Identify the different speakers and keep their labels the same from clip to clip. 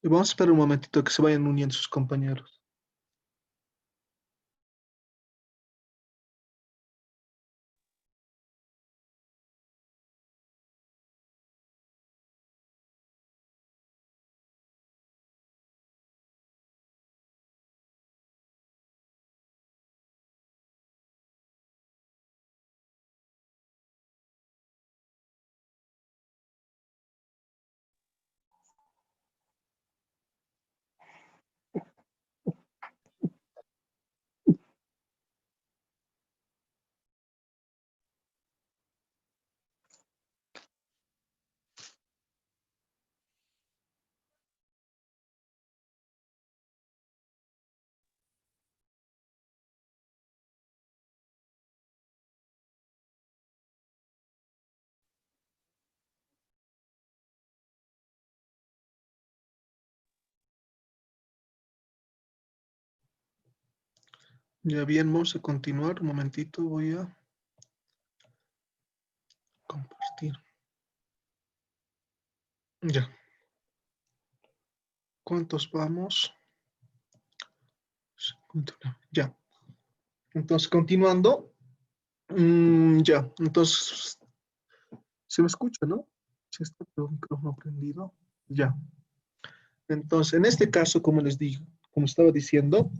Speaker 1: Y vamos a esperar un momentito que se vayan uniendo sus compañeros. Ya bien, vamos a continuar. Un momentito, voy a compartir. Ya. ¿Cuántos vamos? Ya. Entonces, continuando. Ya. Entonces, se me escucha, ¿no? Si está el micrófono prendido. Ya. Entonces, en este caso, como les digo, como estaba diciendo,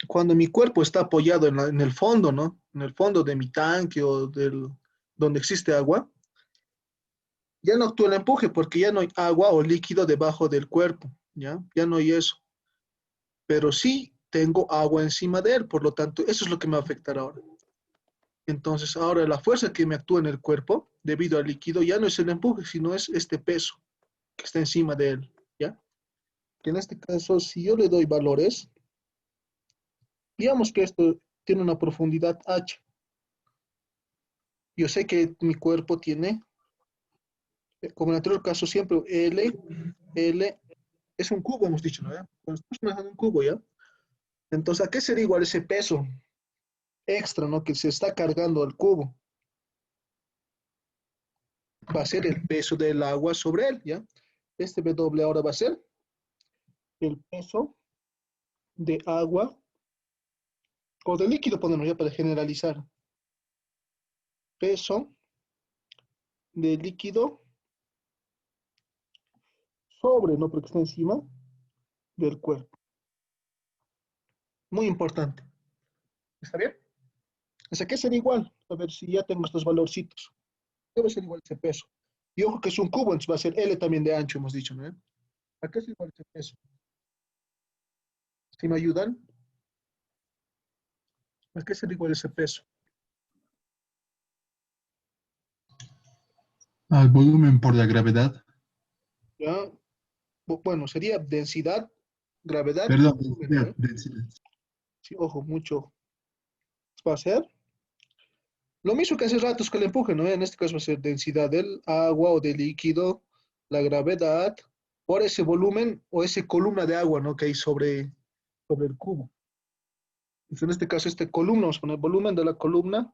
Speaker 1: cuando mi cuerpo está apoyado en el fondo, ¿no? En el fondo de mi tanque o donde existe agua, ya no actúa el empuje porque ya no hay agua o líquido debajo del cuerpo, ¿ya? Ya no hay eso. Pero sí tengo agua encima de él, por lo tanto, eso es lo que me va a afectar ahora. Entonces, ahora la fuerza que me actúa en el cuerpo, debido al líquido, ya no es el empuje, sino es este peso que está encima de él, ¿ya? Que en este caso, si yo le doy valores, digamos que esto tiene una profundidad H. Yo sé que mi cuerpo tiene, como en el anterior caso, siempre L, es un cubo, hemos dicho, ¿no? Cuando estamos manejando un cubo, ¿ya? Entonces, ¿a qué sería igual ese peso extra, ¿no? Que se está cargando al cubo? Va a ser el peso del agua sobre él, ¿ya? Este W ahora va a ser el peso de agua o de líquido, ponemos ya para generalizar. Peso de líquido sobre, ¿no? Porque está encima del cuerpo. Muy importante. ¿Está bien? O sea, ¿qué sería igual? A ver si ya tengo estos valorcitos. Debe ser igual ese peso. Y ojo que es un cubo, entonces va a ser L también de ancho, hemos dicho, ¿no? ¿A qué es igual ese peso? Si me ayudan, ¿a qué sería igual ese peso?
Speaker 2: Al volumen por la gravedad.
Speaker 1: ¿Ya? Bueno, sería densidad, gravedad y
Speaker 2: Perdón,
Speaker 1: volumen, ¿no?
Speaker 2: densidad.
Speaker 1: Sí, ojo, mucho va a ser. Lo mismo que hace ratos que el empuje, ¿no? En este caso va a ser densidad del agua o del líquido, la gravedad, por ese volumen o esa columna de agua, ¿no? Que hay sobre el cubo. Entonces, en este caso, este columna, vamos a poner volumen de la columna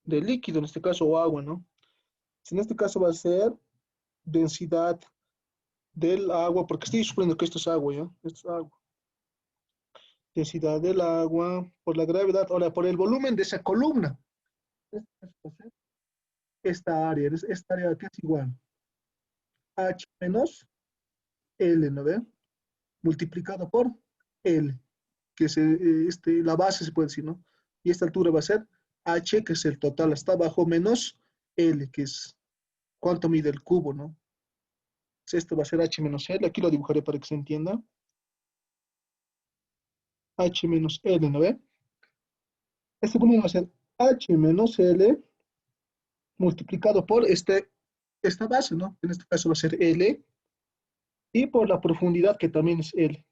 Speaker 1: de líquido, en este caso, o agua, ¿no? En este caso va a ser densidad del agua, porque estoy suponiendo que esto es agua, ¿ya? Esto es agua. Densidad del agua por la gravedad, ahora por el volumen de esa columna. Esta área que es igual H menos L, ¿no ve? Multiplicado por L, que es la base, se puede decir, ¿no? Y esta altura va a ser H, que es el total hasta abajo, menos L, que es cuánto mide el cubo, ¿no? Entonces, esto va a ser H menos L, aquí lo dibujaré para que se entienda. H menos L, ¿no ve? Este volumen va a ser H menos L multiplicado por esta base, ¿no? En este caso va a ser L, y por la profundidad, que también es L.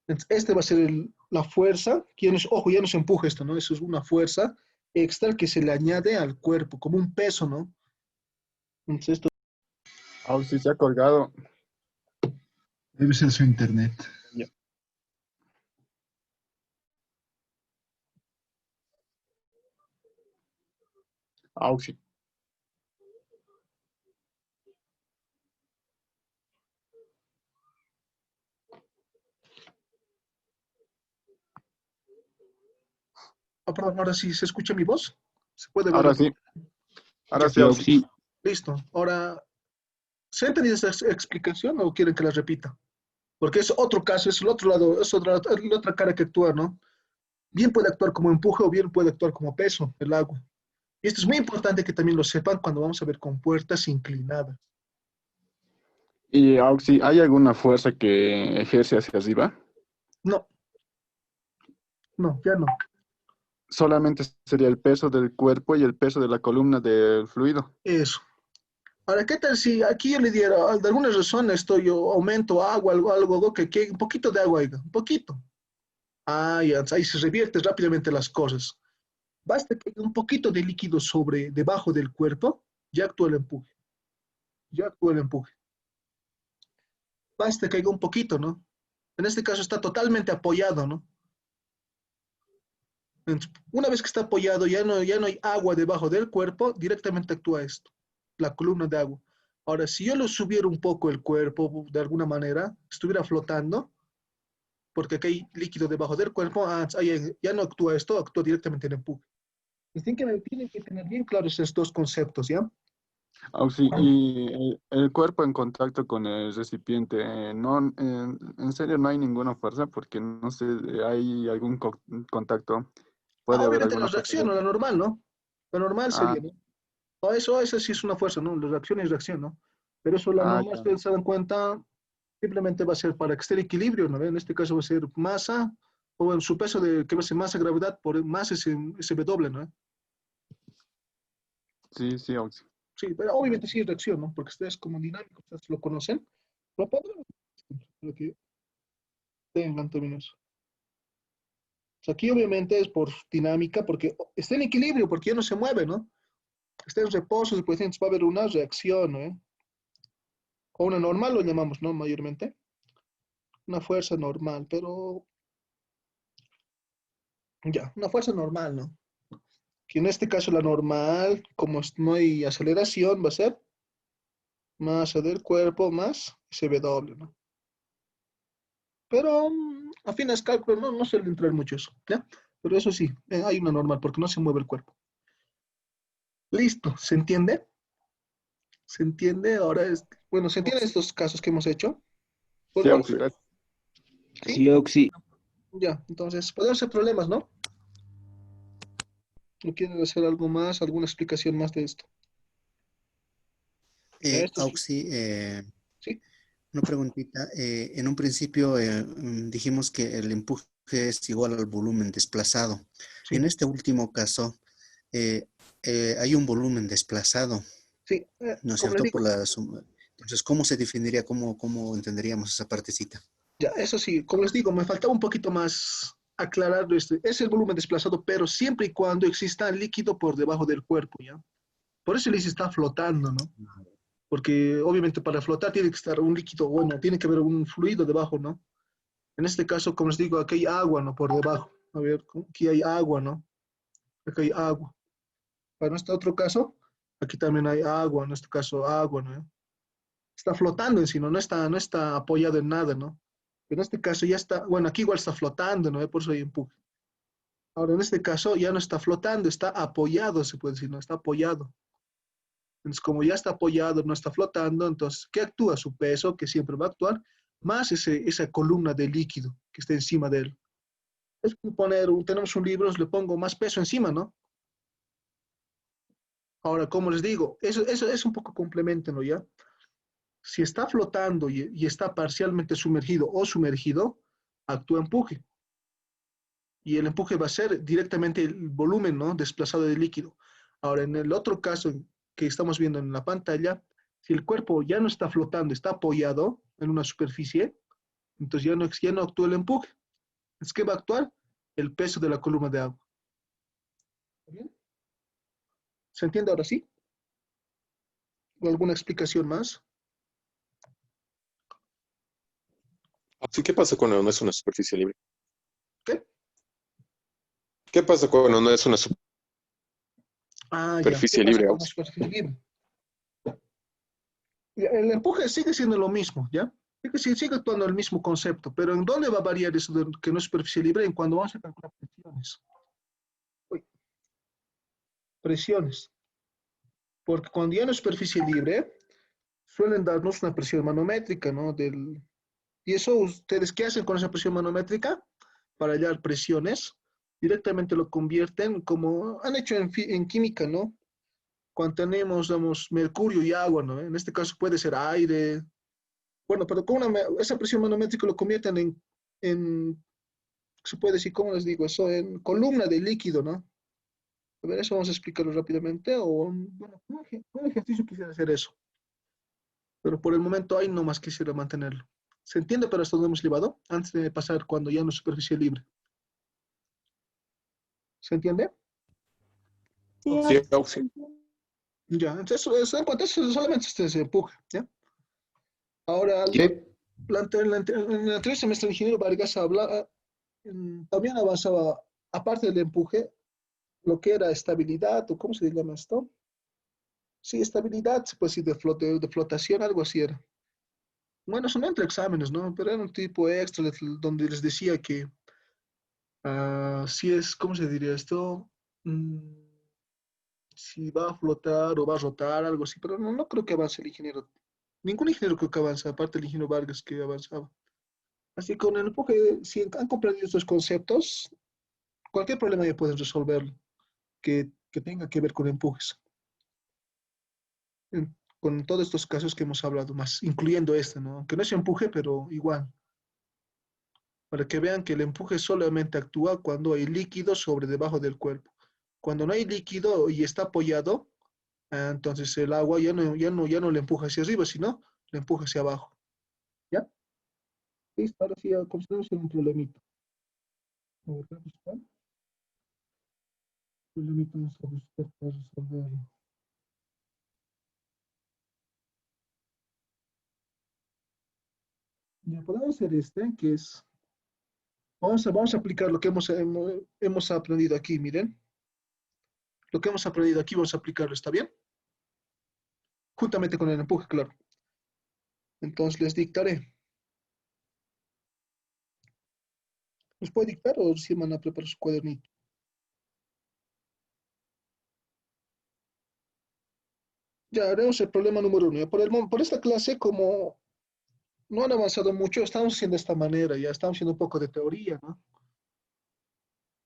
Speaker 1: Entonces, este va a ser la fuerza, que ya no ojo, ya no se empuja esto, ¿no? Eso es una fuerza extra que se le añade al cuerpo, como un peso, ¿no? Entonces, esto,
Speaker 3: Aún sí se ha colgado.
Speaker 2: Debe ser su internet.
Speaker 3: Ya. Auxi.
Speaker 1: perdón, ahora sí se escucha mi voz. ¿Se puede ver
Speaker 3: Ahora
Speaker 1: la
Speaker 3: sí. Ahora
Speaker 1: Ya,
Speaker 3: sí, Auxi.
Speaker 1: listo. Ahora, ¿se ha entendido esa explicación o quieren que la repita? Porque es otro caso, es el otro lado, es la otra cara que actúa, ¿no? Bien puede actuar como empuje o bien puede actuar como peso el agua. Y esto es muy importante que también lo sepan cuando vamos a ver con puertas inclinadas.
Speaker 3: Y Auxi, ¿hay alguna fuerza que ejerce hacia arriba?
Speaker 1: No, no, ya no.
Speaker 3: Solamente sería el peso del cuerpo y el peso de la columna del fluido.
Speaker 1: Eso. Ahora, ¿qué tal si aquí yo le diera, de alguna razón, esto yo aumento agua, algo que un poquito de agua, oiga, un poquito. Ah, ya, ahí se revierte rápidamente las cosas. Basta que haya un poquito de líquido debajo del cuerpo, ya actúa el empuje, ya actúa el empuje. Basta que haya un poquito, ¿no? En este caso está totalmente apoyado, ¿no? Una vez que está apoyado, ya no hay agua debajo del cuerpo, directamente actúa esto, la columna de agua. Ahora, si yo lo subiera un poco el cuerpo, de alguna manera, estuviera flotando, porque aquí hay líquido debajo del cuerpo, ya no actúa esto, actúa directamente el empuje. Tienen que tener bien claros estos dos conceptos, ¿ya?
Speaker 3: Auxi, y el cuerpo en contacto con el recipiente, no, en serio no hay ninguna fuerza porque no sé, hay algún contacto, puede haber
Speaker 1: Obviamente la
Speaker 3: alguna fuerza.
Speaker 1: reacción, o la normal, ¿no? La normal
Speaker 3: Ah,
Speaker 1: sería, ¿no? O eso sí es una fuerza, ¿no? La reacción es reacción, ¿no? Pero eso, la normal,
Speaker 3: ya.
Speaker 1: ustedes se dan cuenta, simplemente va a ser para que esté el equilibrio, ¿no? En este caso va a ser masa, o en su peso que va a ser masa gravedad por masa ese W, ¿no?
Speaker 3: Sí, sí, Auxi.
Speaker 1: Sí, pero obviamente sí es reacción, ¿no? Porque ustedes como dinámicos, ustedes lo conocen, lo podrán, para que tengan también eso. O sea, aquí obviamente es por dinámica, porque está en equilibrio, porque ya no se mueve, ¿no? Está en reposo, después va a haber una reacción, ¿no? O una normal lo llamamos, ¿no? Mayormente. Una fuerza normal, pero ya, una fuerza normal, ¿no? Que en este caso la normal, como no hay aceleración, va a ser masa del cuerpo más SW, ¿no? Pero a fines cálculos no suele entrar mucho eso, ¿ya? Pero eso sí, hay una normal porque no se mueve el cuerpo. Listo, ¿se entiende? ¿Se entiende? Ahora bueno, ¿se entienden estos casos que hemos hecho? Pues
Speaker 3: Sí,
Speaker 1: bueno,
Speaker 3: Auxi, gracias.
Speaker 1: ¿sí?
Speaker 4: Sí, Oxy.
Speaker 1: Ya, entonces, podemos ser problemas, ¿no? ¿O quieren hacer algo más, alguna explicación más de esto? Esto sí,
Speaker 4: Oxy,
Speaker 1: sí,
Speaker 4: una preguntita. En un principio dijimos que el empuje es igual al volumen desplazado.
Speaker 1: sí,
Speaker 4: En este último caso, eh, hay un volumen desplazado,
Speaker 1: sí.
Speaker 4: ¿no es
Speaker 1: Como les
Speaker 4: cierto?
Speaker 1: digo,
Speaker 4: Entonces, ¿cómo se definiría, cómo entenderíamos esa partecita?
Speaker 1: ya, eso sí, como les digo, me faltaba un poquito más aclarar esto. Es el volumen desplazado, pero siempre y cuando exista líquido por debajo del cuerpo, ¿ya? Por eso le dice está flotando, ¿no? Porque obviamente para flotar tiene que estar un líquido, bueno, tiene que haber un fluido debajo, ¿no? En este caso, como les digo, aquí hay agua, ¿no? Por debajo. A ver, aquí hay agua, ¿no? Aquí hay agua. Para este otro caso, aquí también hay agua, en este caso agua, ¿no? Está flotando encima, no está apoyado en nada, ¿no? En este caso ya está, bueno, aquí igual está flotando, ¿no? Por eso hay empuje. Ahora, en este caso ya no está flotando, está apoyado, se puede decir, ¿no? Está apoyado. Entonces, como ya está apoyado, no está flotando, entonces, ¿qué actúa? Su peso, que siempre va a actuar, más esa columna de líquido que está encima de él. Es como tenemos un libro, le pongo más peso encima, ¿no? Ahora, como les digo, eso es un poco complemento, ¿no? ¿Ya? Si está flotando y está parcialmente sumergido o sumergido, actúa empuje. Y el empuje va a ser directamente el volumen, ¿no? Desplazado del líquido. Ahora, en el otro caso que estamos viendo en la pantalla, si el cuerpo ya no está flotando, está apoyado en una superficie, entonces ya no actúa el empuje. Es que va a actuar el peso de la columna de agua. ¿Bien? ¿Se entiende ahora sí? ¿O alguna explicación más?
Speaker 5: Sí, ¿qué pasa cuando no es una superficie libre?
Speaker 1: ¿Qué?
Speaker 5: ¿Qué pasa cuando no es una
Speaker 1: Ah, ya. ¿Qué
Speaker 5: superficie
Speaker 1: pasa
Speaker 5: libre,
Speaker 1: con la
Speaker 5: Aux?
Speaker 1: superficie libre? El empuje sigue siendo lo mismo, ¿ya? Sigue actuando el mismo concepto, pero ¿en dónde va a variar eso de que no es superficie libre? En cuando vamos a calcular presiones. presiones. Porque cuando ya no es superficie libre, suelen darnos una presión manométrica, ¿no? Y eso, ¿ustedes qué hacen con esa presión manométrica? Para hallar presiones, directamente lo convierten como han hecho en química, ¿no? Cuando tenemos, digamos, mercurio y agua, ¿no? En este caso puede ser aire. Bueno, pero con esa presión manométrica lo convierten se puede decir, ¿cómo les digo eso? En columna de líquido, ¿no? A ver, eso vamos a explicarlo rápidamente. Bueno, un ejercicio quisiera hacer eso. Pero por el momento ahí nomás quisiera mantenerlo. ¿Se entiende para esto donde hemos llevado? Antes de pasar cuando ya no es superficie libre. ¿Se entiende?
Speaker 6: Sí,
Speaker 1: Ok.
Speaker 5: Sí, sí.
Speaker 1: Ya, entonces, en cuanto a eso, solamente este empuje, ¿ya? Ahora,
Speaker 5: Sí.
Speaker 1: en el anterior semestre el ingeniero Vargas hablaba, también avanzaba, aparte del empuje, lo que era estabilidad, o ¿cómo se llama esto? Sí, estabilidad, pues sí, de flotación, algo así era. Bueno, son entre exámenes, ¿no? Pero era un tipo extra donde les decía que si es, ¿cómo se diría esto? Mm, si va a flotar o va a rotar, algo así, pero no creo que avance el ingeniero. Ningún ingeniero creo que avanza, aparte del ingeniero Vargas que avanzaba. Así que con el empuje, si han comprendido estos conceptos, cualquier problema ya pueden resolverlo que tenga que ver con empujes. Con todos estos casos que hemos hablado más, incluyendo este, ¿no? Que no es empuje, pero igual, para que vean que el empuje solamente actúa cuando hay líquido sobre debajo del cuerpo. Cuando no hay líquido y está apoyado, entonces el agua ya no le empuja hacia arriba, sino le empuja hacia abajo. ¿Ya? Listo, ahora sí, ya consideramos un problemita. A ver, vamos a buscar. Problemita vamos a buscar para resolverlo. Ya podemos hacer este, que es, vamos a aplicar lo que hemos aprendido aquí, miren. Lo que hemos aprendido aquí vamos a aplicarlo, ¿está bien? Juntamente con el empuje, claro. Entonces les dictaré. ¿Los puede dictar o si van a preparar su cuadernito? Ya haremos el problema número 1. Por esta clase, como no han avanzado mucho, estamos haciendo de esta manera, ya estamos haciendo un poco de teoría, ¿no?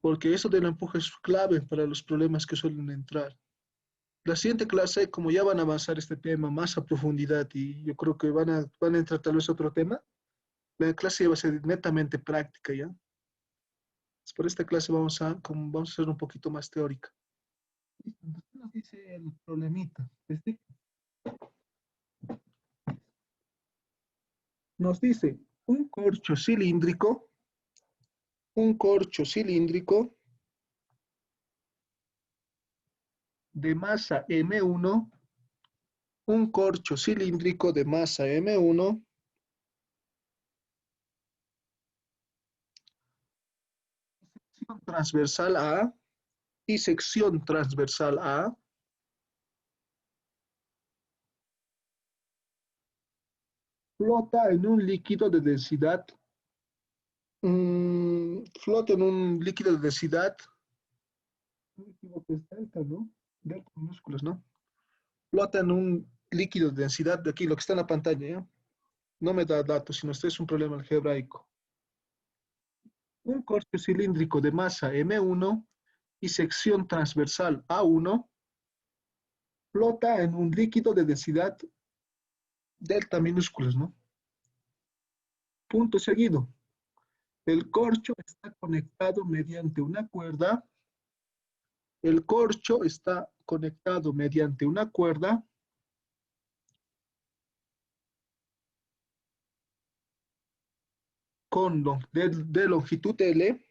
Speaker 1: Porque eso del empuje es clave para los problemas que suelen entrar. La siguiente clase, como ya van a avanzar este tema más a profundidad y yo creo que van a entrar tal vez otro tema, la clase va a ser netamente práctica, ¿ya? Por esta clase vamos a hacer un poquito más teórica. Entonces nos dice el problemita. Nos dice un corcho cilíndrico de masa M1, un corcho cilíndrico de masa M1, sección transversal A y sección transversal A, flota en un líquido de densidad, flota en un líquido de densidad, no me equivoco, es delta, ¿no? Delta minúsculas, ¿no? Flota en un líquido de densidad de aquí, lo que está en la pantalla, ¿ya? No me da datos, sino este es un problema algebraico. Un corcho cilíndrico de masa M1 y sección transversal A1 flota en un líquido de densidad delta minúsculas, ¿no? Punto seguido. El corcho está conectado mediante una cuerda. El corcho está conectado mediante una cuerda de longitud L.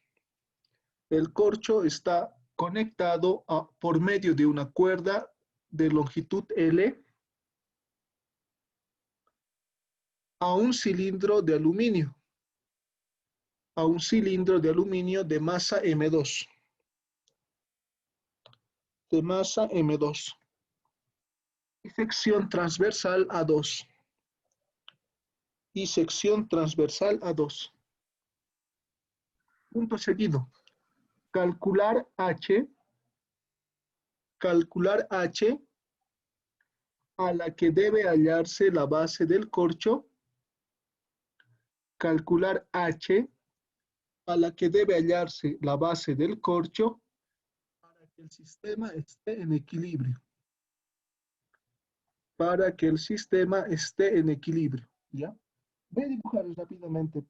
Speaker 1: El corcho está conectado por medio de una cuerda de longitud L a un cilindro de aluminio. A un cilindro de aluminio de masa M2. De masa M2. Y sección transversal A2. Y sección transversal A2. Punto seguido. Calcular H calcular H a la que debe hallarse la base del corcho. Calcular H a la que debe hallarse la base del corcho para que el sistema esté en equilibrio. Para que el sistema esté en equilibrio. ¿Ya? Voy a dibujar rápidamente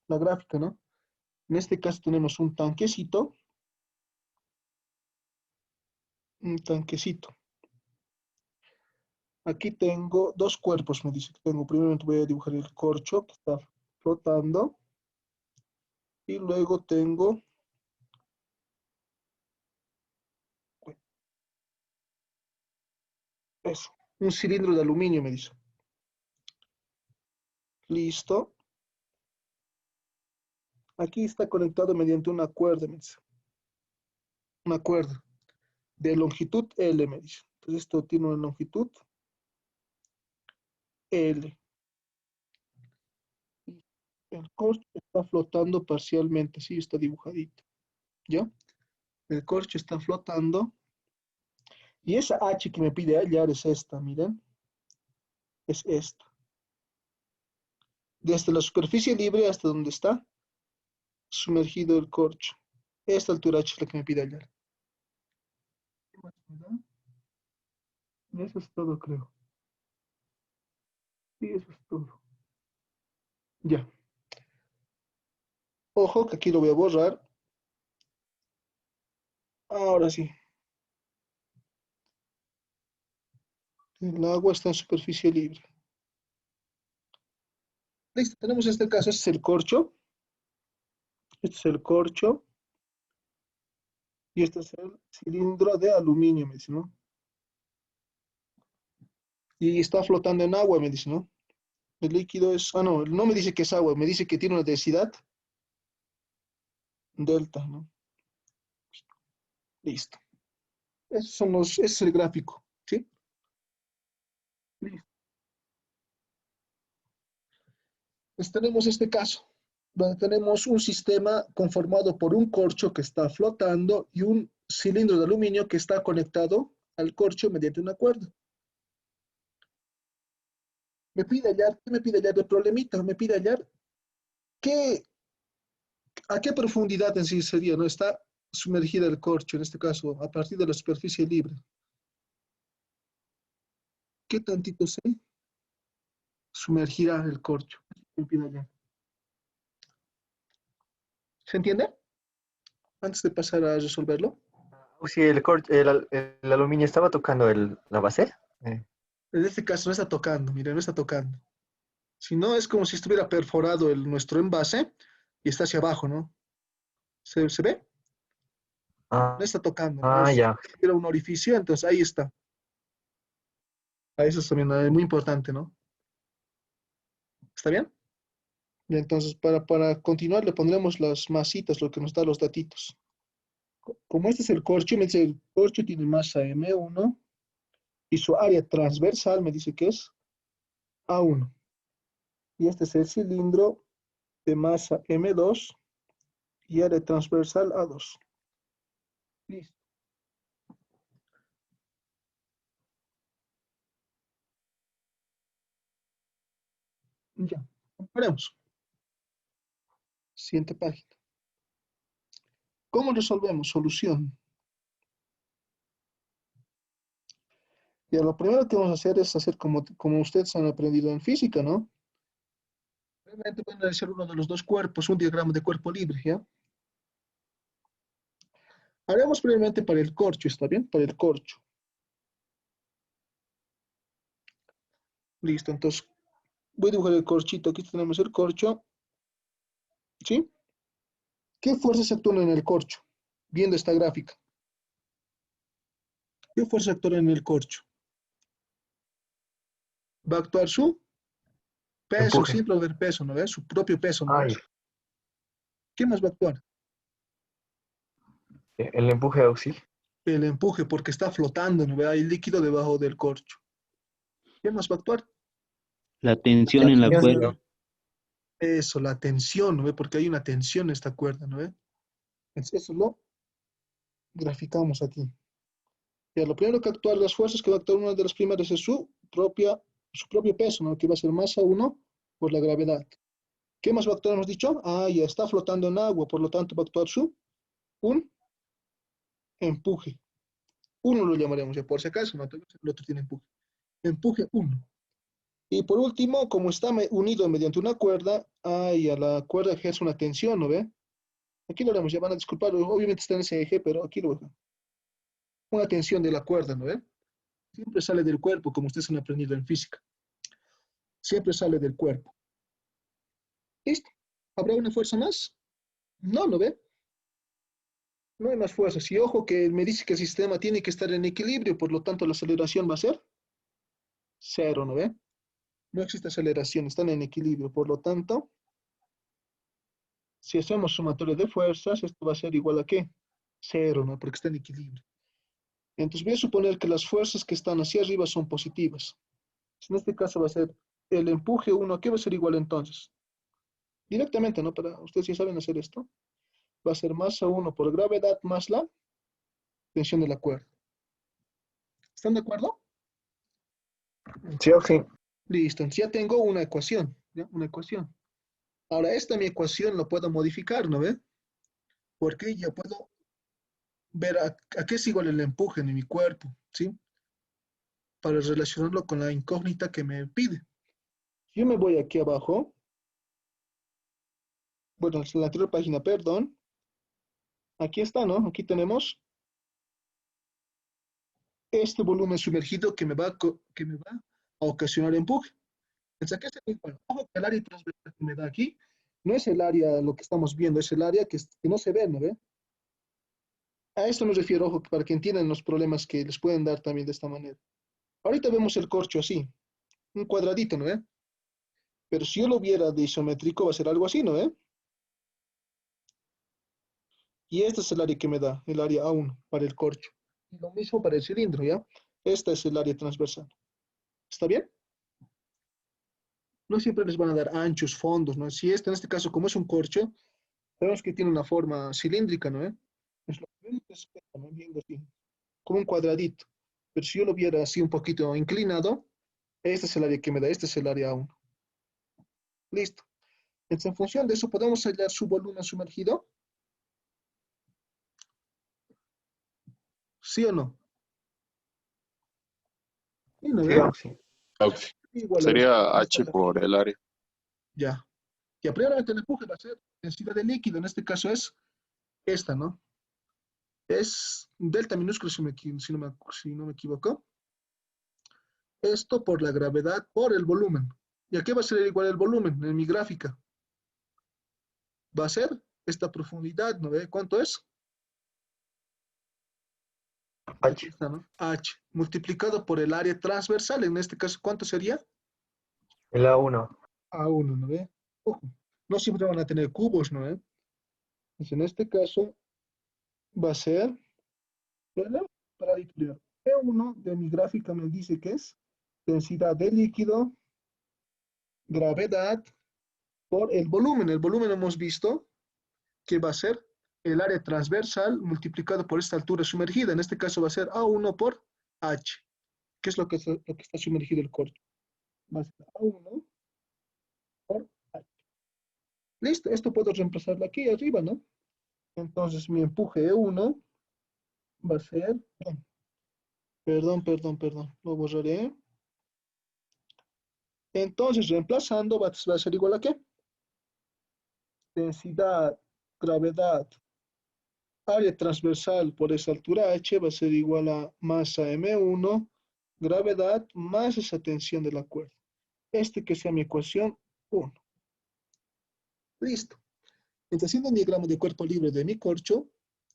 Speaker 1: la gráfica, ¿no? En este caso tenemos un tanquecito. Un tanquecito. Aquí tengo dos cuerpos, me dice que tengo. Primero voy a dibujar el corcho que está flotando. Y luego tengo eso, un cilindro de aluminio, me dice. Listo. Aquí está conectado mediante una cuerda, me dice. Una cuerda de longitud L, me dice. Entonces esto tiene una longitud L. El corcho está flotando parcialmente, sí, está dibujadito. ¿Ya? El corcho está flotando. Y esa H que me pide hallar es esta, miren. Es esta. Desde la superficie libre hasta donde está sumergido el corcho. Esta altura H es la que me pide hallar. ¿Qué más me da? Eso es todo, creo. Sí, eso es todo. Ya. Ojo, que aquí lo voy a borrar. Ahora sí. El agua está en superficie libre. Listo, tenemos este caso. Este es el corcho. Este es el corcho. Y este es el cilindro de aluminio, me dice, ¿no? Y está flotando en agua, me dice, ¿no? El líquido es... Ah, no me dice que es agua, me dice que tiene una densidad delta, ¿no? Listo. Ese es el gráfico, ¿sí? Listo. Pues tenemos este caso, donde tenemos un sistema conformado por un corcho que está flotando y un cilindro de aluminio que está conectado al corcho mediante una cuerda. Me pide hallar, ¿qué me pide hallar de problemita? Me pide hallar a qué profundidad en sí sería, ¿no? Está sumergida el corcho, en este caso, a partir de la superficie libre. ¿Qué tantito se sumergirá el corcho? Me pide hallar. ¿Se entiende? Antes de pasar a resolverlo.
Speaker 6: Si el aluminio estaba tocando la base.
Speaker 1: En este caso no está tocando, mire, no está tocando. Si no, es como si estuviera perforado nuestro envase y está hacia abajo, ¿no? ¿Se ve? No está tocando, ¿no?
Speaker 6: Ya.
Speaker 1: Era un orificio, entonces ahí está. A eso es también muy importante, ¿no? ¿Está bien? Y entonces, para continuar, le pondremos las masitas, lo que nos da los datitos. Como este es el corcho, me dice el corcho tiene masa M1 y su área transversal me dice que es A1. Y este es el cilindro de masa M2 y área transversal A2. Listo. Ya, comparemos. Siguiente página. ¿Cómo resolvemos? Solución. Ya, lo primero que vamos a hacer es hacer como ustedes han aprendido en física, ¿no? Realmente van a analizar uno de los dos cuerpos, un diagrama de cuerpo libre, ¿ya? Haremos primeramente para el corcho, ¿está bien? Para el corcho. Listo, entonces voy a dibujar el corchito. Aquí tenemos el corcho. ¿Sí? ¿Qué fuerzas actúan en el corcho? Viendo esta gráfica. ¿Qué fuerza actúa en el corcho? Va a actuar su peso,
Speaker 6: Empuje.
Speaker 1: siempre va a haber peso, ¿no ves? Su propio peso, ¿no ves?
Speaker 6: Ya.
Speaker 1: ¿Qué más va a actuar?
Speaker 6: El empuje auxiliar.
Speaker 1: El empuje, porque está flotando, ¿no ves? Hay líquido debajo del corcho. ¿Qué más va a actuar?
Speaker 7: La tensión
Speaker 6: La
Speaker 7: en la
Speaker 6: tensión.
Speaker 7: cuerda.
Speaker 1: Eso, la tensión, ¿no ves? Porque hay una tensión en esta cuerda, ¿no ves? Eso es graficamos aquí. Ya, lo primero que actuar, las fuerzas que va a actuar una de las primeras es su propio peso, ¿no? Que va a ser masa 1 por la gravedad. ¿Qué más va a actuar? Hemos dicho, ya está flotando en agua, por lo tanto va a actuar un empuje. 1 lo llamaremos ya por si acaso, ¿no? El otro tiene empuje. Empuje 1. Y por último, como está unido mediante una cuerda, a la cuerda ejerce una tensión, ¿no ve? Aquí lo haremos, ya van a disculpar, obviamente está en ese eje, pero aquí lo dejo. Una tensión de la cuerda, ¿no ve? Siempre sale del cuerpo, como ustedes han aprendido en física. Siempre sale del cuerpo. ¿Listo? ¿Habrá una fuerza más? No, ¿no ve? No hay más fuerzas. Y ojo que me dice que el sistema tiene que estar en equilibrio, por lo tanto la aceleración va a ser 0, ¿no ve? No existe aceleración, están en equilibrio. Por lo tanto, si hacemos sumatoria de fuerzas, esto va a ser igual a ¿qué? 0, ¿no? Porque está en equilibrio. Entonces voy a suponer que las fuerzas que están hacia arriba son positivas. En este caso va a ser el empuje 1, ¿a qué va a ser igual entonces? Directamente, ¿no? Para ustedes ya saben hacer esto. Va a ser masa 1 por gravedad más la tensión de la cuerda. ¿Están de acuerdo?
Speaker 6: Sí o sí.
Speaker 1: Listo, entonces ya tengo una ecuación, ¿ya? Una ecuación. Ahora, esta mi ecuación lo puedo modificar, ¿no ve? Porque ya puedo ver a qué es igual el empuje en mi cuerpo, ¿sí? Para relacionarlo con la incógnita que me pide. Yo me voy aquí abajo, bueno, en la anterior página, perdón. Aquí está, ¿no? Aquí tenemos este volumen sumergido que me va a ocasionar empuje. Entonces, aquí está igual. Ojo que el área transversal que me da aquí no es el área, lo que estamos viendo, es el área que no se ve, ¿no ve? A esto me refiero, ojo, para que entiendan los problemas que les pueden dar también de esta manera. Ahorita vemos el corcho así, un cuadradito, ¿no ve? Pero si yo lo viera de isométrico, va a ser algo así, ¿no ve? Y este es el área que me da, el área A1 para el corcho. Y lo mismo para el cilindro, ¿ya? Esta es el área transversal. ¿Está bien? No siempre les van a dar anchos, fondos, ¿no? Si en este caso, como es un corcho, sabemos que tiene una forma cilíndrica, ¿no? Es lo primero que se ve, ¿no? Viendo así, como un cuadradito. Pero si yo lo viera así un poquito inclinado, este es el área que me da, este es el área A1. Listo. Entonces, en función de eso, podemos hallar su volumen sumergido. ¿Sí o no? ¿Sí, no
Speaker 6: Sí
Speaker 1: ve?
Speaker 6: o sí.
Speaker 5: Ok.
Speaker 1: Igual a esto.
Speaker 5: Sería
Speaker 1: Ahí está
Speaker 5: H
Speaker 1: la
Speaker 5: por
Speaker 1: figura.
Speaker 5: el área.
Speaker 1: Ya. Y primeramente el empuje va a ser densidad de líquido. En este caso es esta, ¿no? Es delta minúsculo, si no me equivoco. Esto por la gravedad por el volumen. ¿Y a qué va a ser igual el volumen en mi gráfica? Va a ser esta profundidad, ¿no ve? ¿Cuánto es? Aquí
Speaker 6: H.
Speaker 1: está, ¿no? H. Multiplicado por el área transversal. En este caso, ¿cuánto sería?
Speaker 6: El A1.
Speaker 1: A1, ¿no ve? Ojo. No siempre van a tener cubos, ¿no ve? Pues en este caso va a ser, ¿verdad? Para titular. E1 de mi gráfica me dice que es densidad de líquido, gravedad por el volumen. El volumen hemos visto que va a ser el área transversal multiplicado por esta altura sumergida. En este caso va a ser A1 por H, que es lo que está sumergido el corcho. Va a ser A1 por H. Listo, esto puedo reemplazarlo aquí arriba, ¿no? Entonces mi empuje E1 va a ser, perdón, lo borraré. Entonces, reemplazando va a ser igual a ¿qué? Densidad, gravedad, área transversal por esa altura H va a ser igual a masa M1, gravedad más esa tensión de la cuerda. Que sea mi ecuación 1. Listo. Entonces, haciendo un diagrama de cuerpo libre de mi corcho,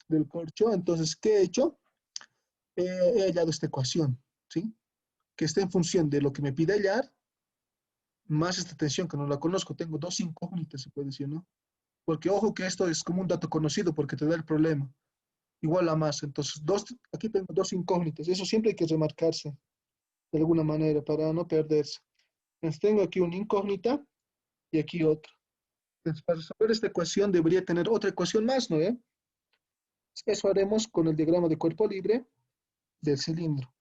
Speaker 1: del corcho, entonces, ¿qué he hecho? He hallado esta ecuación, ¿sí? Que está en función de lo que me pide hallar, más esta tensión que no la conozco. Tengo dos incógnitas, se puede decir, ¿no? Porque ojo que esto es como un dato conocido porque te da el problema. Igual a más. Entonces, aquí tengo dos incógnitas. Eso siempre hay que remarcarse de alguna manera para no perderse. Entonces, tengo aquí una incógnita y aquí otra. Entonces, para resolver esta ecuación debería tener otra ecuación más, ¿no? Eso haremos con el diagrama de cuerpo libre del cilindro.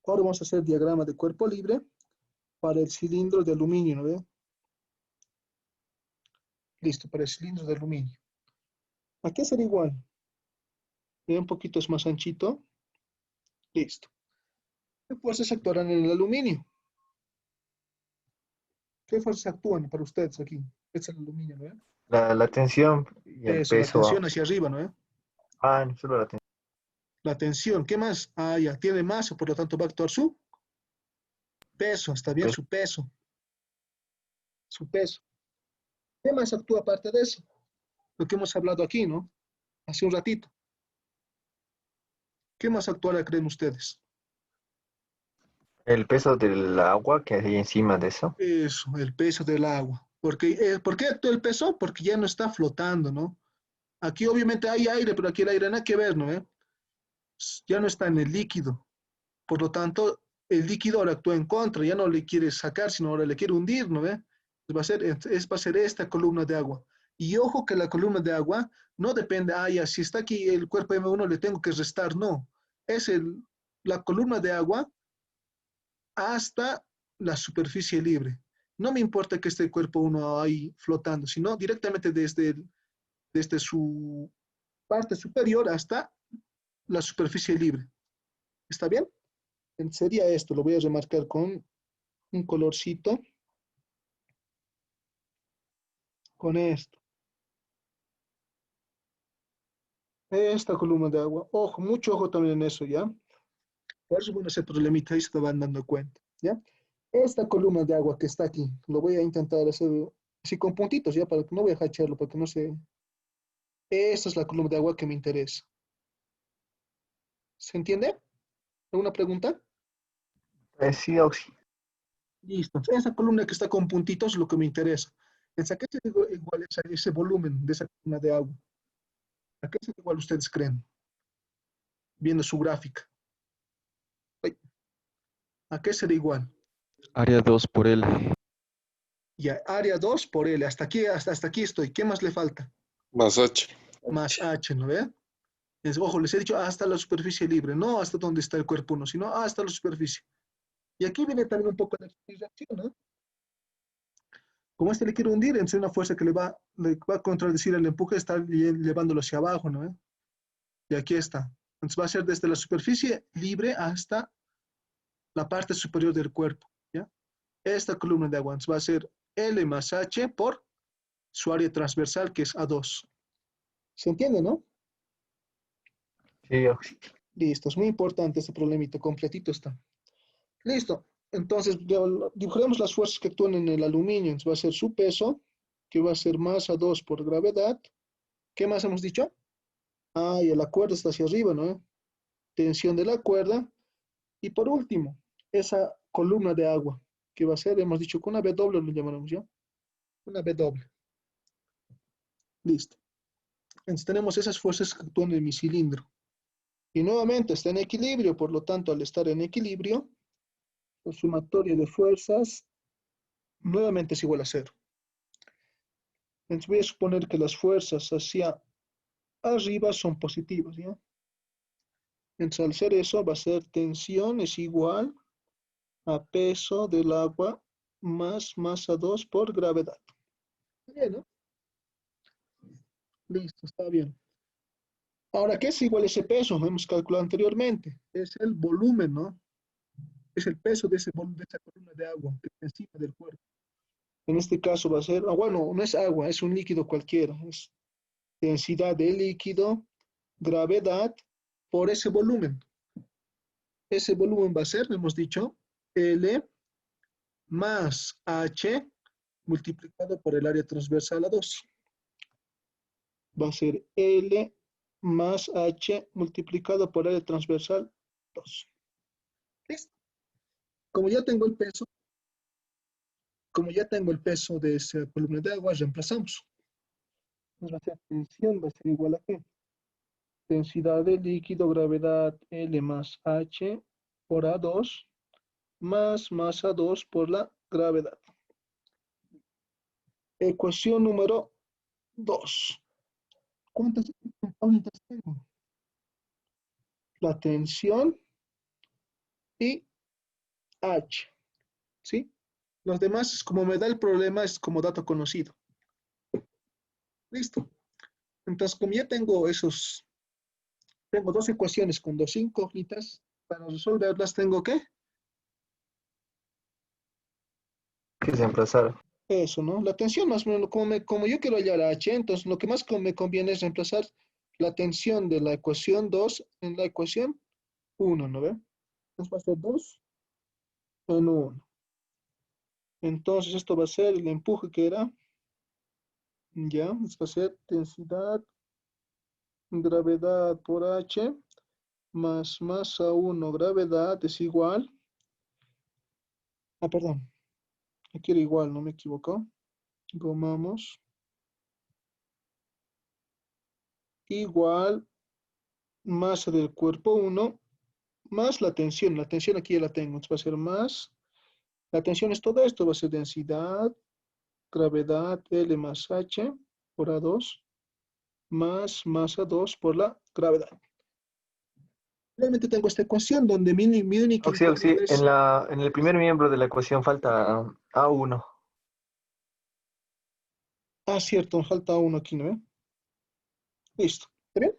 Speaker 1: Ahora vamos a hacer diagrama de cuerpo libre para el cilindro de aluminio, ¿no ve? Listo, para el cilindro de aluminio. Aquí será igual. Ve, un poquito es más anchito. Listo. ¿Qué fuerzas actuarán en el aluminio? ¿Qué fuerzas actúan para ustedes aquí? Es el aluminio, ¿no ve?
Speaker 6: La tensión y el
Speaker 1: Eso, la
Speaker 6: peso.
Speaker 1: tensión hacia arriba, ¿no ve?
Speaker 6: No solo la tensión.
Speaker 1: La tensión, ¿qué más? Ah, ya, tiene masa, por lo tanto va a actuar su peso, está bien,
Speaker 6: Peso.
Speaker 1: su peso. Su peso. ¿Qué más actúa aparte de eso? Lo que hemos hablado aquí, ¿no? Hace un ratito. ¿Qué más actuará, creen ustedes?
Speaker 6: El peso del agua que hay encima de eso.
Speaker 1: Eso, el peso del agua. ¿Por qué actúa el peso? Porque ya no está flotando, ¿no? Aquí obviamente hay aire, pero aquí el aire nada que ver, ¿no? Ya no está en el líquido. Por lo tanto, el líquido ahora actúa en contra, ya no le quiere sacar, sino ahora le quiere hundir, ¿no ve? Va a ser esta columna de agua. Y ojo que la columna de agua no depende, ya, si está aquí el cuerpo M1 le tengo que restar, no. Es la columna de agua hasta la superficie libre. No me importa que esté el cuerpo 1 ahí flotando, sino directamente desde su parte superior hasta la superficie libre. ¿Está bien? Sería esto, lo voy a remarcar con un colorcito, con esto. Esta columna de agua. Ojo, mucho ojo también en eso, ¿ya? Por eso, bueno, ese problemita ahí se te van dando cuenta, ¿ya? Esta columna de agua que está aquí, lo voy a intentar hacer así con puntitos, ¿ya? Para que no voy a hacharlo, para que no se... Esta es la columna de agua que me interesa. ¿Se entiende? ¿Alguna pregunta?
Speaker 6: Sí, Oxy.
Speaker 1: Listo. Esa columna que está con puntitos es lo que me interesa. ¿A qué se igual ese volumen de esa columna de agua? ¿A qué se igual ustedes creen? Viendo su gráfica. Ay, ¿a qué será igual?
Speaker 3: Área 2 por L.
Speaker 1: Ya, área 2 por L. Hasta aquí estoy. ¿Qué más le falta?
Speaker 5: Más H.
Speaker 1: Más H, ¿no ve? Ojo, les he dicho hasta la superficie libre, no hasta donde está el cuerpo 1, sino hasta la superficie. Y aquí viene también un poco de reacción, ¿no? Como este le quiere hundir, es una fuerza que le va a contradecir el empuje, está llevándolo hacia abajo, ¿no? Y aquí está. Entonces va a ser desde la superficie libre hasta la parte superior del cuerpo, ¿ya? Esta columna de agua entonces va a ser L más H por su área transversal, que es A2. ¿Se entiende, no?
Speaker 6: Sí, Oxy.
Speaker 1: Listo, es muy importante este problemita, completito está. Listo, entonces dibujaremos las fuerzas que actúan en el aluminio. Entonces va a ser su peso, que va a ser masa 2 por gravedad. ¿Qué más hemos dicho? Ah, y la cuerda está hacia arriba, ¿no? Tensión de la cuerda. Y por último, esa columna de agua, que va a ser, hemos dicho, con una W lo llamaremos, ¿ya? Una W. Listo. Entonces tenemos esas fuerzas que actúan en mi cilindro. Y nuevamente está en equilibrio, por lo tanto, al estar en equilibrio, la sumatoria de fuerzas nuevamente es igual a cero. Entonces voy a suponer que las fuerzas hacia arriba son positivas, ¿ya? Entonces al ser eso va a ser tensión es igual a peso del agua más masa 2 por gravedad. Bien, ¿no? Listo, está bien. Ahora, ¿qué es igual ese peso? Hemos calculado anteriormente. Es el volumen, ¿no? Es el peso de ese volumen, de esa columna de agua que está encima del cuerpo. En este caso va a ser, bueno, no es agua, es un líquido cualquiera. Es densidad de líquido, gravedad, por ese volumen. Ese volumen va a ser, hemos dicho, L más H multiplicado por el área transversal a 2. Va a ser L más H multiplicado por el área transversal 2. ¿Listo? Como ya tengo de esa columna de agua, reemplazamos. Entonces va a ser tensión, va a ser igual a ¿qué? Densidad de líquido, gravedad L más H por A2 más masa 2 por la gravedad. Ecuación número 2. ¿Cuántas incógnitas tengo? La tensión y H, ¿sí? Los demás, como me da el problema, es como dato conocido. Listo. Entonces, como ya tengo tengo dos ecuaciones con dos incógnitas, para resolverlas tengo que,
Speaker 6: Que se reemplazaron.
Speaker 1: eso, ¿no? La tensión más o menos, como yo quiero hallar H, entonces lo que más me conviene es reemplazar la tensión de la ecuación 2 en la ecuación 1, ¿no ve? Entonces va a ser 2 en 1. Entonces esto va a ser el empuje que era, ya, esto va a ser densidad, gravedad por H, más masa 1, gravedad es igual, perdón, aquí era igual, no me equivoco, gomamos, igual masa del cuerpo 1, más la tensión aquí ya la tengo, entonces va a ser más, la tensión es todo esto, va a ser densidad, gravedad L más H por A2, más masa 2 por la gravedad. Realmente tengo esta ecuación donde mi única
Speaker 6: Oxi, Oxi,
Speaker 1: incógnita es,
Speaker 6: en el primer miembro de la ecuación falta A1.
Speaker 1: cierto, falta uno aquí, ¿no ve? Listo, ¿está bien?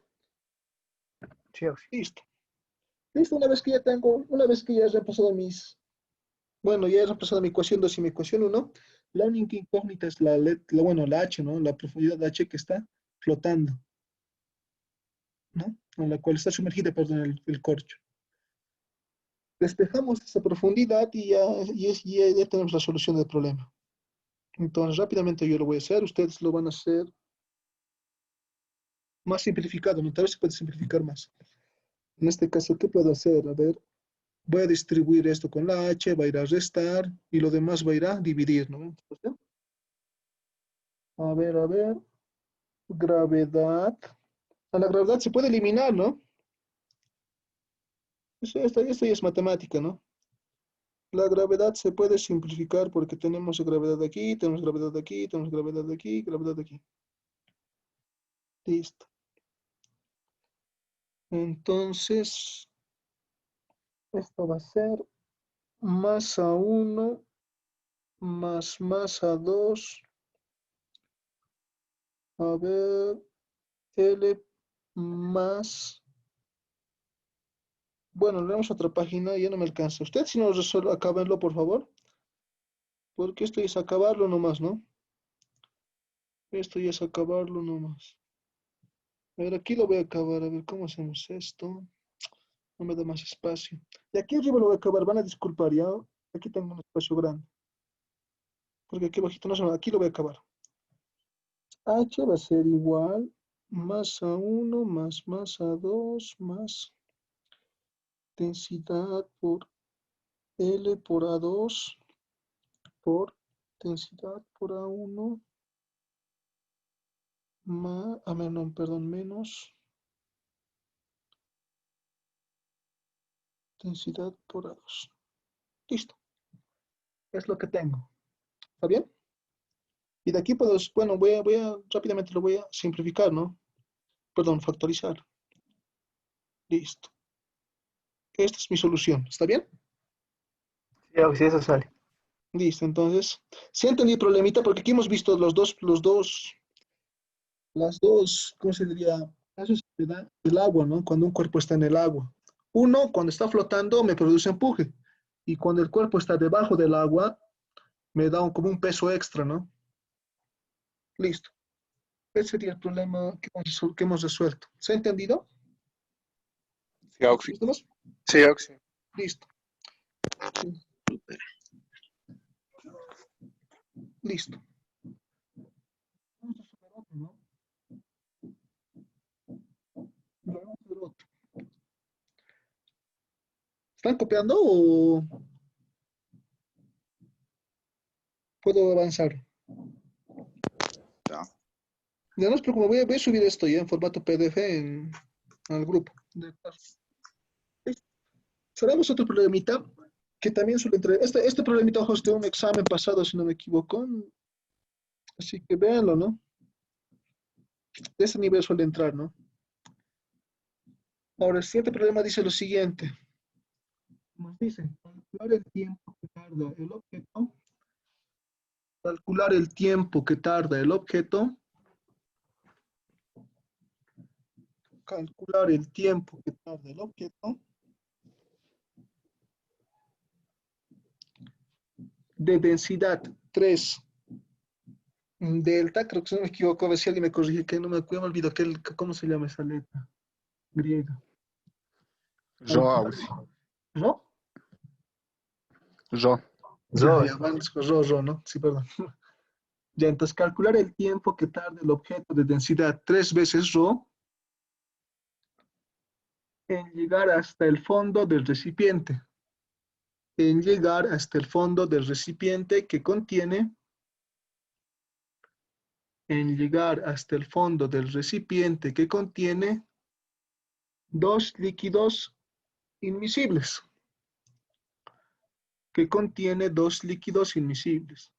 Speaker 6: Sí, Oxi.
Speaker 1: Listo. Listo, una vez que ya he repasado bueno, ya he repasado mi ecuación 2 y mi ecuación 1, la única incógnita es la H, ¿no? La profundidad de H que está flotando, ¿no? En la cual está sumergida, perdón, el corcho. Despejamos esa profundidad y ya tenemos la solución del problema. Entonces, rápidamente yo lo voy a hacer, ustedes lo van a hacer más simplificado, ¿no? Tal vez se puede simplificar más. En este caso, ¿qué puedo hacer? A ver, voy a distribuir esto con la H, va a ir a restar y lo demás va a ir a dividir, ¿no? A ver, gravedad. A la gravedad se puede eliminar, ¿no? Esto ya es matemática, ¿no? La gravedad se puede simplificar porque tenemos gravedad aquí, tenemos gravedad aquí, tenemos gravedad aquí, gravedad aquí. Listo. Entonces, esto va a ser masa 1 más masa 2. A ver, L más. Bueno, leemos otra página, ya no me alcanza. Usted si no resuelve, acábenlo, por favor. Porque esto ya es acabarlo nomás, ¿no? Esto ya es acabarlo nomás. A ver, aquí lo voy a acabar. A ver, ¿cómo hacemos esto? No me da más espacio. Y aquí arriba lo voy a acabar. Van a disculpar, ¿ya? Aquí tengo un espacio grande. Porque aquí bajito no se va. Aquí lo voy a acabar. H va a ser igual masa 1 más masa 2 más densidad por L por A2 por densidad por A1 más, no, perdón, menos densidad por A2. Listo. Es lo que tengo. ¿Está bien? Y de aquí puedo, bueno, rápidamente lo voy a simplificar, ¿no? Perdón, factorizar. Listo. Esta es mi solución. ¿Está bien?
Speaker 6: Sí, Oxi, eso sale.
Speaker 1: Listo. Entonces, sí entendí el problemita porque aquí hemos visto las dos, ¿cómo se diría? Casos del agua, ¿no? Cuando un cuerpo está en el agua. Uno, cuando está flotando, me produce empuje. Y cuando el cuerpo está debajo del agua, me da como un peso extra, ¿no? Listo. Ese sería el problema que hemos resuelto. ¿Se ha entendido?
Speaker 5: Sí, Auxi.
Speaker 1: ¿Listo más?
Speaker 5: Sí, Auxi.
Speaker 1: Listo. Listo. Vamos a hacer otro, ¿no? Vamos a hacer otro. ¿Están copiando o puedo avanzar? Ya no es preocupe, voy a subir esto ya en formato PDF al grupo. Cerramos otro problemita que también suele entrar. Este problemita, ojo, es de un examen pasado, si no me equivoco. Así que véanlo, ¿no? De ese nivel suele entrar, ¿no? Ahora, el siguiente problema dice lo siguiente. Nos dice, calcular el tiempo que tarda el objeto. Calcular el tiempo que tarda el objeto. Calcular el tiempo que tarda el objeto. De densidad 3 delta, creo que si no me equivoco, a ver si alguien me corrige, que no me acuerdo, me olvido cómo se llama esa letra griega.
Speaker 3: Rho, Ausi.
Speaker 1: ¿No?
Speaker 3: Rho.
Speaker 6: Rho,
Speaker 1: Ya, vamos con Rho, ¿no? Sí, perdón. Ya, entonces calcular el tiempo que tarda el objeto de densidad 3 veces Rho en llegar hasta el fondo del recipiente. En llegar hasta el fondo del recipiente que contiene. En llegar hasta el fondo del recipiente que contiene dos líquidos inmiscibles. Que contiene dos líquidos inmiscibles.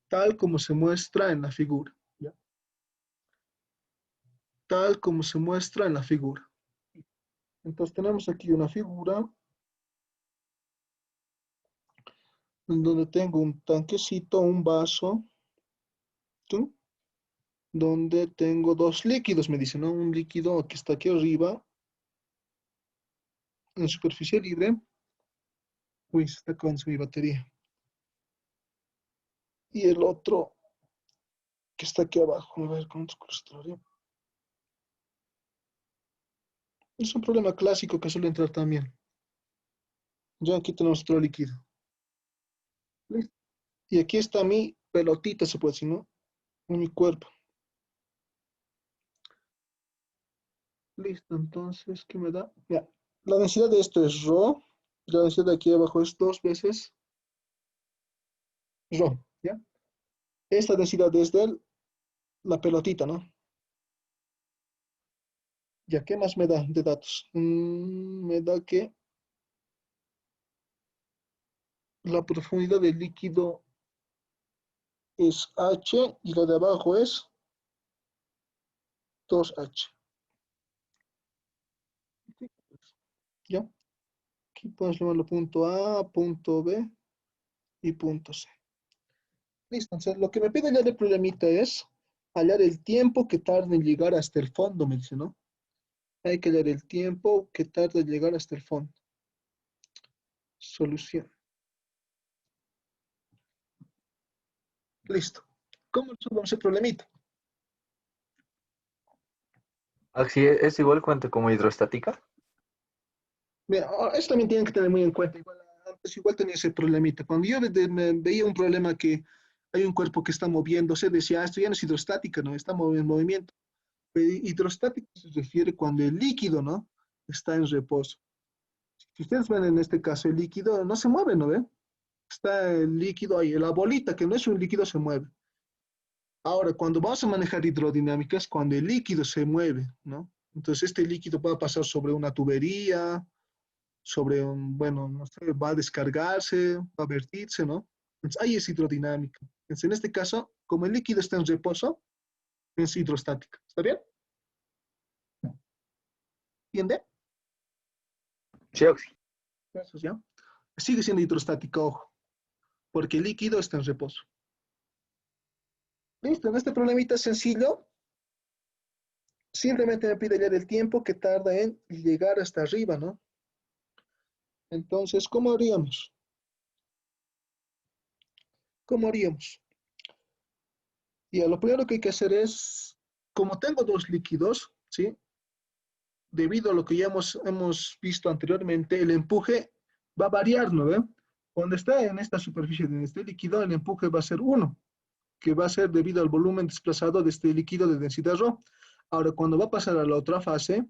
Speaker 1: Tal como se muestra en la figura. ¿Ya? Tal como se muestra en la figura. Entonces tenemos aquí una figura en donde tengo un tanquecito, un vaso, ¿sí? Donde tengo dos líquidos, me dicen, ¿no? Un líquido que está aquí arriba, en superficie libre. Uy, se está acabando mi batería. Y el otro que está aquí abajo. A ver, ¿cuántos colores? Es un problema clásico que suele entrar también. Ya aquí tenemos otro líquido. ¿Listo? Y aquí está mi pelotita, se puede decir, ¿no? Mi cuerpo. Listo, entonces, ¿qué me da? Ya. La densidad de esto es Rho. La densidad de aquí abajo es 2 veces Rho, ¿ya? Esta densidad es de la pelotita, ¿no? Ya, ¿qué más me da de datos? Me da que la profundidad del líquido es H y la de abajo es 2H. ¿Ya? Aquí podemos llamarlo punto A, punto B y punto C. Listo, entonces lo que me pide ya el problemita es hallar el tiempo que tarda en llegar hasta el fondo, me dice, ¿no? Hay que hallar el tiempo que tarda en llegar hasta el fondo. Solución. Listo. ¿Cómo resolvemos el problemita?
Speaker 6: así es igual cuanto como hidrostática.
Speaker 1: Mira, eso también tienen que tener muy en cuenta. Antes igual tenía ese problemita. Cuando yo veía un problema que hay un cuerpo que está moviéndose, decía, esto ya no es hidrostática, ¿no? Está en movimiento. Pero hidrostática se refiere cuando el líquido, ¿no? Está en reposo. Si ustedes ven en este caso, el líquido no se mueve, ¿no ven? Está el líquido ahí, la bolita que no es un líquido se mueve. Ahora, cuando vamos a manejar hidrodinámicas, cuando el líquido se mueve, ¿no? Entonces este líquido va a pasar sobre una tubería, sobre un, bueno, no sé, va a descargarse, va a vertirse, ¿no? Entonces ahí es hidrodinámica. Entonces en este caso, como el líquido está en reposo, es hidrostática. ¿Está bien? ¿Entiende?
Speaker 6: Sí,
Speaker 1: Eso ya. Sigue siendo hidrostática, ojo, porque el líquido está en reposo. Listo, en este problemita sencillo, simplemente me pide hallar el tiempo que tarda en llegar hasta arriba, ¿no? Entonces, ¿cómo haríamos? ¿Cómo haríamos? Y lo primero que hay que hacer es, como tengo dos líquidos, ¿sí? Debido a lo que ya hemos visto anteriormente, el empuje va a variar, ¿no ve? Cuando está en esta superficie de este líquido, el empuje va a ser 1, que va a ser debido al volumen desplazado de este líquido de densidad ρ. Ahora, cuando va a pasar a la otra fase,